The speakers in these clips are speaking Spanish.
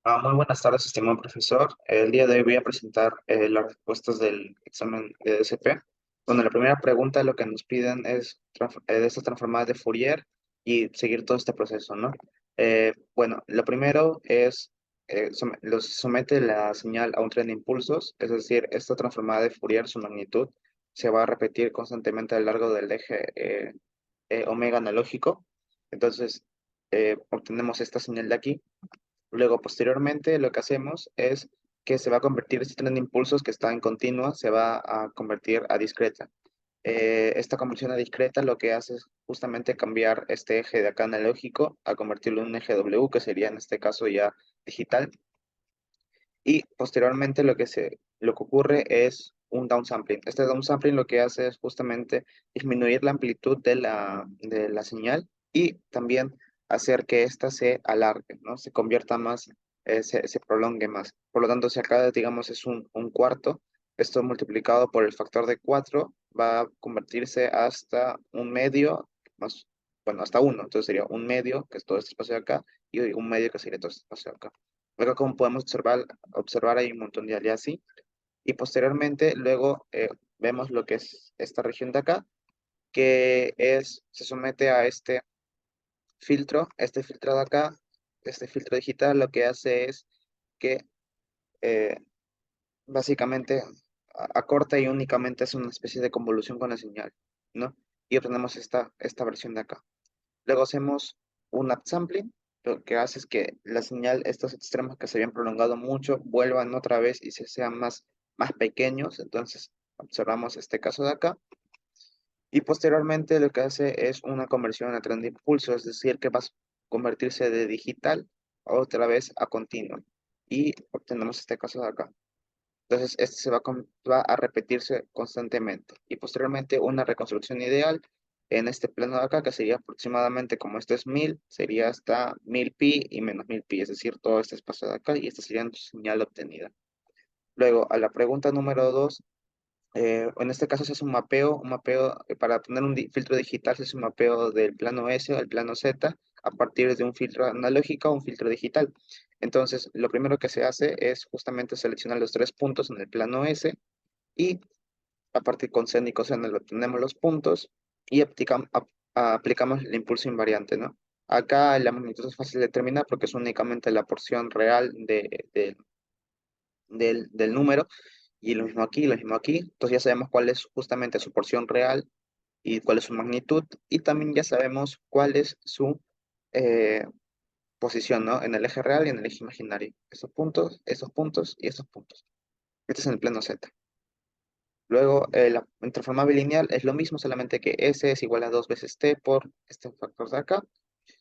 Muy buenas tardes, estimado profesor. El día de hoy voy a presentar las respuestas del examen de DSP. Bueno, la primera pregunta lo que nos piden es de estas transformadas de Fourier y seguir todo este proceso, ¿no? Bueno, lo primero es, somete la señal a un tren de impulsos, es decir, esta transformada de Fourier, su magnitud, se va a repetir constantemente a lo largo del eje omega analógico. Entonces, obtenemos esta señal de aquí. Luego, posteriormente, lo que hacemos es que se va a convertir este tren de impulsos que está en continua, se va a convertir a discreta. Esta conversión a discreta lo que hace es justamente cambiar este eje de acá analógico a convertirlo en un eje W, que sería en este caso ya digital. Y posteriormente lo que ocurre es un downsampling. Este downsampling lo que hace es justamente disminuir la amplitud de la señal y también hacer que ésta se alargue, ¿no? Se convierta más, se prolongue más. Por lo tanto, si acá, digamos, es un cuarto, esto multiplicado por el factor de 4 va a convertirse hasta un medio, más, bueno, hasta uno. Entonces sería un medio, que es todo este espacio de acá, y un medio que sería todo este espacio de acá. Luego, como podemos observar hay un montón de áreas así. Y posteriormente, luego vemos lo que es esta región de acá, se somete a este filtro de acá, este filtro digital, lo que hace es que eh, básicamente acorta y únicamente hace una especie de convolución con la señal, ¿no? Y obtenemos esta versión de acá. Luego hacemos un upsampling, lo que hace es que la señal, estos extremos que se habían prolongado mucho, vuelvan otra vez y se sean más pequeños. Entonces observamos este caso de acá. Y posteriormente lo que hace es una conversión a tren de impulso, es decir, que va a convertirse de digital otra vez a continuo. Y obtenemos este caso de acá. Entonces, este va a repetirse constantemente. Y posteriormente, una reconstrucción ideal en este plano de acá, que sería aproximadamente como esto es 1000, sería hasta 1000 pi y menos 1000 pi, es decir, todo este espacio de acá, y esta sería tu señal obtenida. Luego, a la pregunta número 2, en este caso se hace un mapeo para tener filtro digital, se hace un mapeo del plano S al plano Z a partir de un filtro analógico a un filtro digital. Entonces, lo primero que se hace es justamente seleccionar los tres puntos en el plano S y a partir con seno y coseno le obtenemos los puntos y aplicamos el impulso invariante, ¿no? Acá la magnitud es fácil de determinar porque es únicamente la porción real del número, y lo mismo aquí, lo mismo aquí. Entonces ya sabemos cuál es justamente su porción real y cuál es su magnitud, y también ya sabemos cuál es su eh, posición, ¿no? En el eje real y en el eje imaginario. Esos puntos y esos puntos. Este es en el plano Z. Luego, la transformada bilineal es lo mismo, solamente que S es igual a 2 veces T por este factor de acá.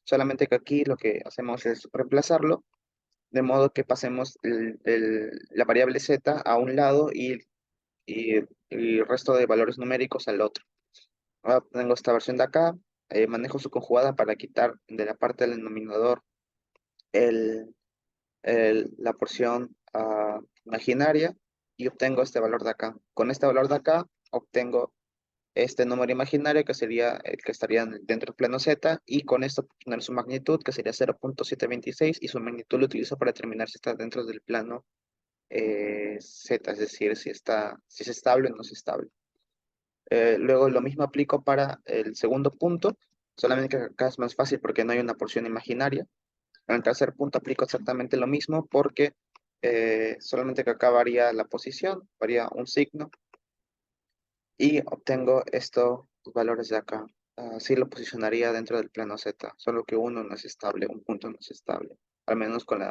Solamente que aquí lo que hacemos es reemplazarlo, de modo que pasemos la variable Z a un lado y el resto de valores numéricos al otro. Ahora tengo esta versión de acá, manejo su conjugada para quitar de la parte del denominador el, la porción imaginaria y obtengo este valor de acá. Con este valor de acá obtengo este número imaginario que sería el que estaría dentro del plano Z, y con esto obtener su magnitud que sería 0.726, y su magnitud lo utilizo para determinar si está dentro del plano Z, es decir, si es estable o no es estable. Luego lo mismo aplico para el segundo punto, solamente que acá es más fácil porque no hay una porción imaginaria. En el tercer punto aplico exactamente lo mismo porque solamente que acá varía la posición, varía un signo, y obtengo estos valores de acá. Así lo posicionaría dentro del plano Z, solo que uno no es estable, un punto no es estable, al menos con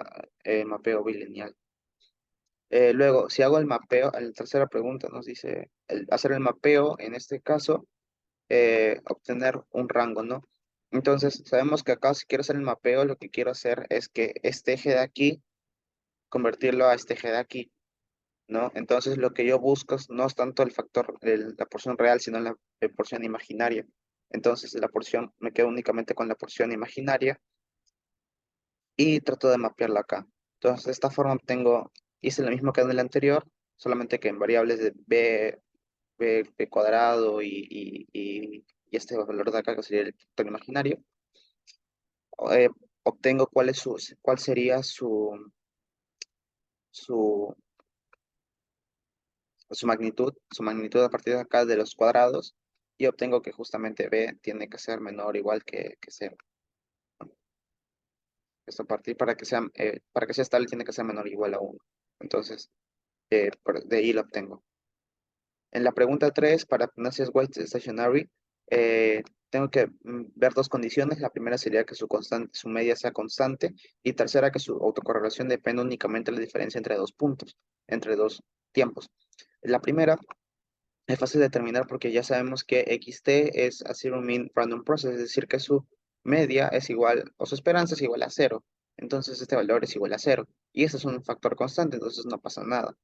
el mapeo bilineal. Luego, si hago el mapeo, en la tercera pregunta nos dice hacer el mapeo, en este caso, obtener un rango, ¿no? Entonces, sabemos que acá si quiero hacer el mapeo, lo que quiero hacer es que este eje de aquí, convertirlo a este eje de aquí, ¿no? Entonces, lo que yo busco no es tanto el factor, la porción real, sino la porción imaginaria. Entonces, me quedo únicamente con la porción imaginaria y trato de mapearla acá. Entonces, de esta forma hice lo mismo que en el anterior, solamente que en variables de b cuadrado y este valor de acá, que sería el factor imaginario. eh, Obtengo cuál sería su su, su magnitud a partir de acá de los cuadrados, y obtengo que justamente B tiene que ser menor o igual que cero. Esto a partir para que sea estable tiene que ser menor o igual a uno. Entonces, de ahí lo obtengo. En la pregunta 3 para Nacias White Stationary, tengo que ver dos condiciones. La primera sería que su media sea constante, y tercera, que su autocorrelación depende únicamente de la diferencia entre dos puntos, entre dos tiempos. La primera es fácil de determinar porque ya sabemos que XT es a zero mean random process, es decir, que su media es igual, o su esperanza es igual a cero. Entonces este valor es igual a cero. Y este es un factor constante, entonces no pasa nada.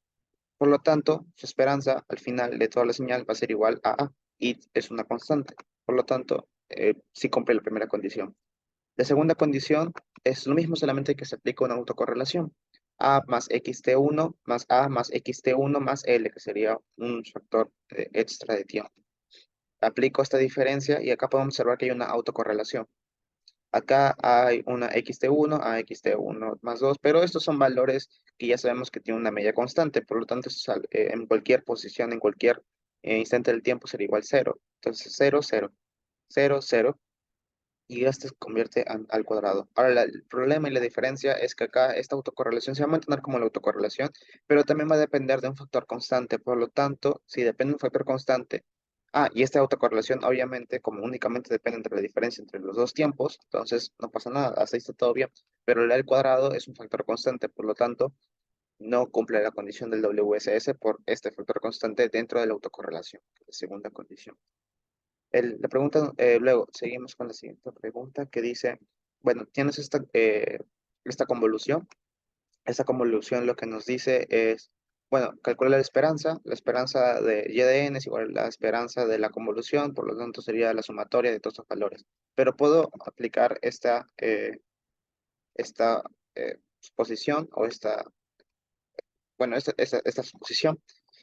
Por lo tanto, su esperanza al final de toda la señal va a ser igual a A, y es una constante. Por lo tanto, sí cumple la primera condición. La segunda condición es lo mismo, solamente que se aplica una autocorrelación. A más xt1 más A más xt1 más L, que sería un factor extra de tiempo. Aplico esta diferencia y acá podemos observar que hay una autocorrelación. Acá hay una xt1 a xt1 más 2, pero estos son valores que ya sabemos que tienen una media constante, por lo tanto, en cualquier posición, en cualquier instante del tiempo sería igual cero. Entonces, 0, 0, 0, 0, y este se convierte al cuadrado. Ahora, el problema y la diferencia es que acá esta autocorrelación se va a mantener como la autocorrelación, pero también va a depender de un factor constante. Por lo tanto, si depende de un factor constante, y esta autocorrelación obviamente, como únicamente depende entre la diferencia entre los dos tiempos, entonces no pasa nada, hasta ahí está todo bien. Pero la del cuadrado es un factor constante, por lo tanto, no cumple la condición del WSS por este factor constante dentro de la autocorrelación, la segunda condición. La pregunta, luego, seguimos con la siguiente pregunta que dice, bueno, tienes esta convolución. Esta convolución lo que nos dice es, bueno, calcula la esperanza de y de n es igual a la esperanza de la convolución, por lo tanto sería la sumatoria de todos los valores. Pero puedo aplicar esta suposición o bueno, esta suposición.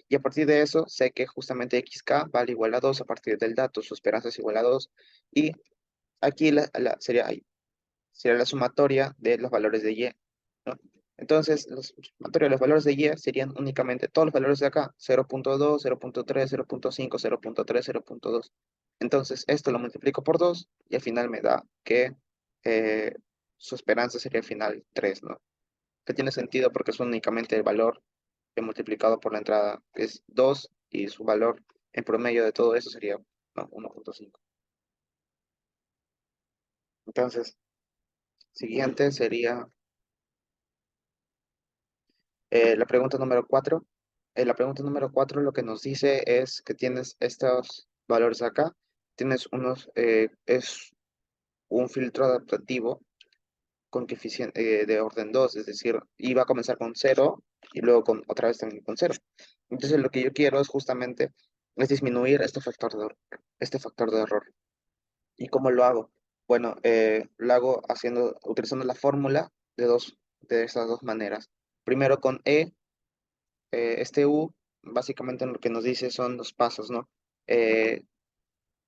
Y a partir de eso, sé que justamente xk vale igual a 2 a partir del dato, su esperanza es igual a 2. Y aquí sería la sumatoria de los valores de y, ¿no? Entonces, la sumatoria de los valores de y serían únicamente todos los valores de acá: 0.2, 0.3, 0.5, 0.3, 0.2. Entonces, esto lo multiplico por 2 y al final me da que eh, su esperanza sería al final 3, ¿no? Que tiene sentido porque es únicamente el valor que multiplicado por la entrada es 2, y su valor en promedio de todo eso sería, ¿no?, 1.5. Entonces, siguiente sería la pregunta número 4. La pregunta número 4 lo que nos dice es que tienes estos valores acá. Tienes es un filtro adaptativo con coeficiente de orden 2, es decir, iba a comenzar con 0 y luego otra vez también con 0. Entonces lo que yo quiero es justamente es disminuir este factor de error. ¿Y cómo lo hago? Bueno, lo hago utilizando la fórmula de esas dos maneras. Primero con este U, básicamente lo que nos dice son los pasos, ¿no? Eh,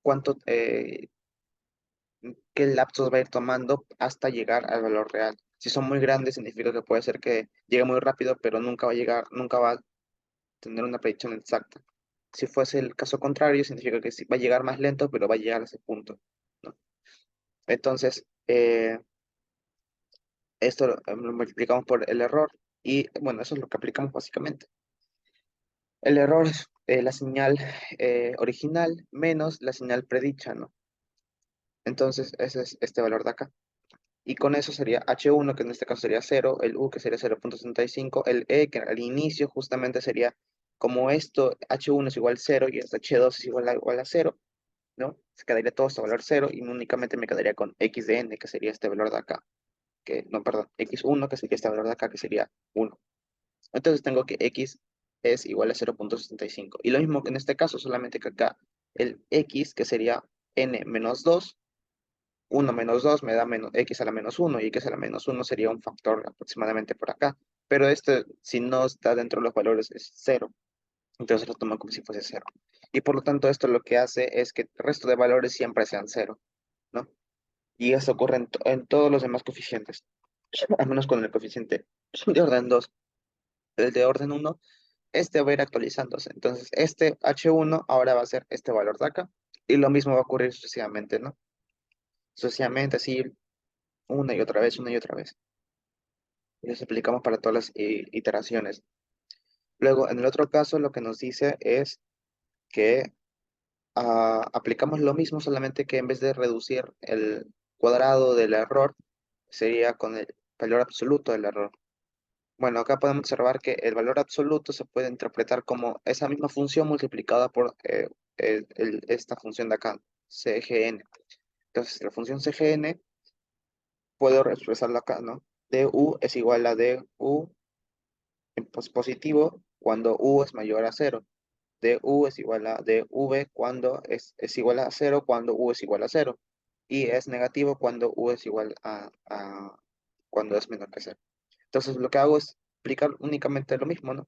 cuánto, qué lapsos va a ir tomando hasta llegar al valor real. Si son muy grandes, significa que puede ser que llegue muy rápido, pero nunca va a tener una predicción exacta. Si fuese el caso contrario, significa que sí va a llegar más lento, pero va a llegar a ese punto, ¿no? Entonces, esto lo multiplicamos por el error, y bueno, eso es lo que aplicamos básicamente. El error es la señal original menos la señal predicha, ¿no? Entonces, ese es este valor de acá. Y con eso sería H1, que en este caso sería 0, el U, que sería 0.65, el E, que al inicio justamente sería, como esto, H1 es igual a 0 y este H2 es igual a 0, ¿no? Se quedaría todo este valor 0 y únicamente me quedaría con X de N, que sería este valor de acá. No, perdón, X1, que sería este valor de acá, que sería 1. Entonces tengo que X es igual a 0.65. Y lo mismo que en este caso, solamente que acá el X, que sería N menos 2, 1 menos 2 me da X a la menos 1, y X a la menos 1 sería un factor aproximadamente por acá. Pero este, si no está dentro de los valores, es 0. Entonces lo tomo como si fuese 0. Y por lo tanto, esto lo que hace es que el resto de valores siempre sean 0, ¿no? Y esto ocurre en todos los demás coeficientes, al menos con el coeficiente de orden 2. el de orden uno, este va a ir actualizándose. Entonces, este H1 ahora va a ser este valor de acá. Y lo mismo va a ocurrir sucesivamente, ¿no? Sucesivamente, así, una y otra vez, una y otra vez. Y eso aplicamos para todas las iteraciones. Luego, en el otro caso, lo que nos dice es que aplicamos lo mismo, solamente que en vez de reducir el cuadrado del error, sería con el valor absoluto del error. Bueno, acá podemos observar que el valor absoluto se puede interpretar como esa misma función multiplicada por esta función de acá, CGN. Entonces, la función CGN puedo expresarla acá, ¿no? Du es igual a du en positivo cuando u es mayor a cero. Du es igual a dv cuando es igual a cero cuando u es igual a cero. Y es negativo cuando u es igual cuando es menor que cero. Entonces, lo que hago es aplicar únicamente lo mismo, ¿no?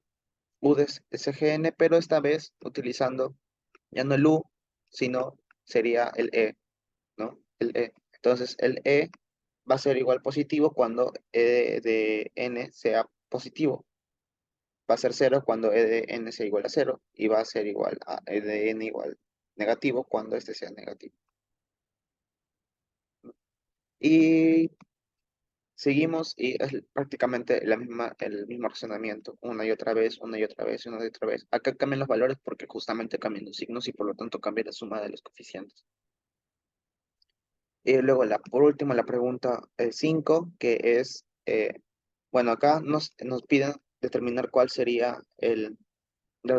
U de SGN, pero esta vez utilizando ya no el U, sino sería el E, ¿no? El E. Entonces el E va a ser igual positivo cuando E de N sea positivo. Va a ser cero cuando E de N sea igual a cero y va a ser igual a E de N igual negativo cuando este sea negativo. Y seguimos y es prácticamente el mismo razonamiento, una y otra vez, una y otra vez, una y otra vez. Acá cambian los valores porque justamente cambian los signos y por lo tanto cambia la suma de los coeficientes. Y luego, por último, la pregunta 5, que es, bueno, acá nos piden determinar cuál sería la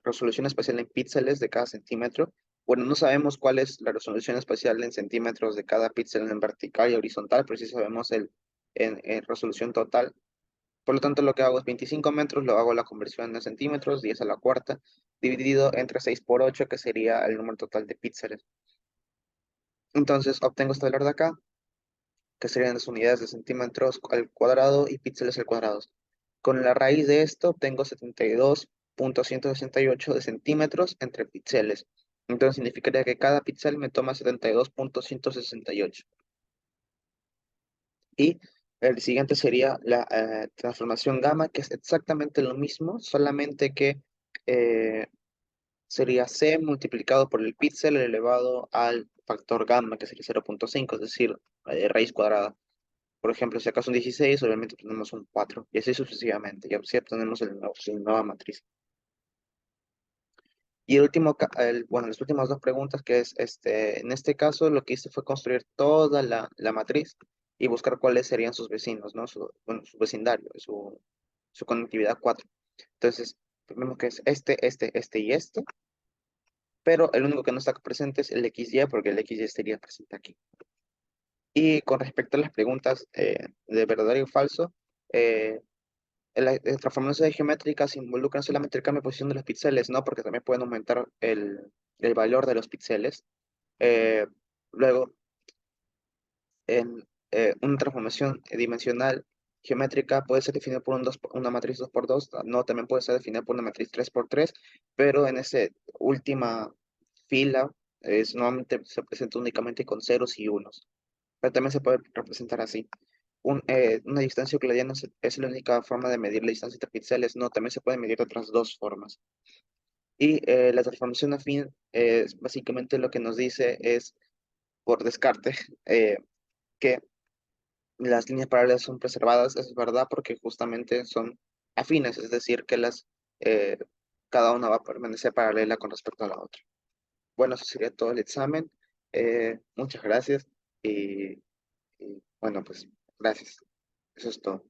resolución espacial en píxeles de cada centímetro. Bueno, no sabemos cuál es la resolución espacial en centímetros de cada píxel en vertical y horizontal, pero sí sabemos en resolución total. Por lo tanto, lo que hago es 25 metros, lo hago la conversión en centímetros, 10 a la cuarta, dividido entre 6 por 8, que sería el número total de píxeles. Entonces, obtengo este valor de acá, que serían las unidades de centímetros al cuadrado y píxeles al cuadrado. Con la raíz de esto obtengo 72.168 de centímetros entre píxeles. Entonces significaría que cada píxel me toma 72.168. Y el siguiente sería la transformación gamma, que es exactamente lo mismo, solamente que eh, sería c multiplicado por el píxel elevado al factor gamma, que sería 0.5, es decir, raíz cuadrada. Por ejemplo, si acá son 16, obviamente tenemos un 4, y así sucesivamente, y así obtenemos la nueva matriz. Y el último, bueno, las últimas dos preguntas, que es, en este caso, lo que hice fue construir toda la matriz y buscar cuáles serían sus vecinos, ¿no? Bueno, su vecindario, su conectividad 4. Entonces, vemos que es este y este, pero el único que no está presente es el XY, porque el XY estaría presente aquí. Y con respecto a las preguntas de verdadero y falso, eh, las transformaciones geométricas involucran solamente el cambio de posición de los píxeles, ¿no? Porque también pueden aumentar el valor de los píxeles. Eh, Luego, en una transformación dimensional geométrica puede ser definida por una matriz 2x2, no, también puede ser definida por una matriz 3x3, pero en esa última fila normalmente se presenta únicamente con ceros y unos, pero también se puede representar así. Una distancia euclidiana es la única forma de medir la distancia entre píxeles, no, también se puede medir de otras dos formas. Y la transformación afín, básicamente lo que nos dice es, por descarte, que las líneas paralelas son preservadas, es verdad, porque justamente son afines, es decir, que eh, cada una va a permanecer paralela con respecto a la otra. Bueno, eso sería todo el examen. Muchas gracias y bueno, pues gracias. Eso es todo.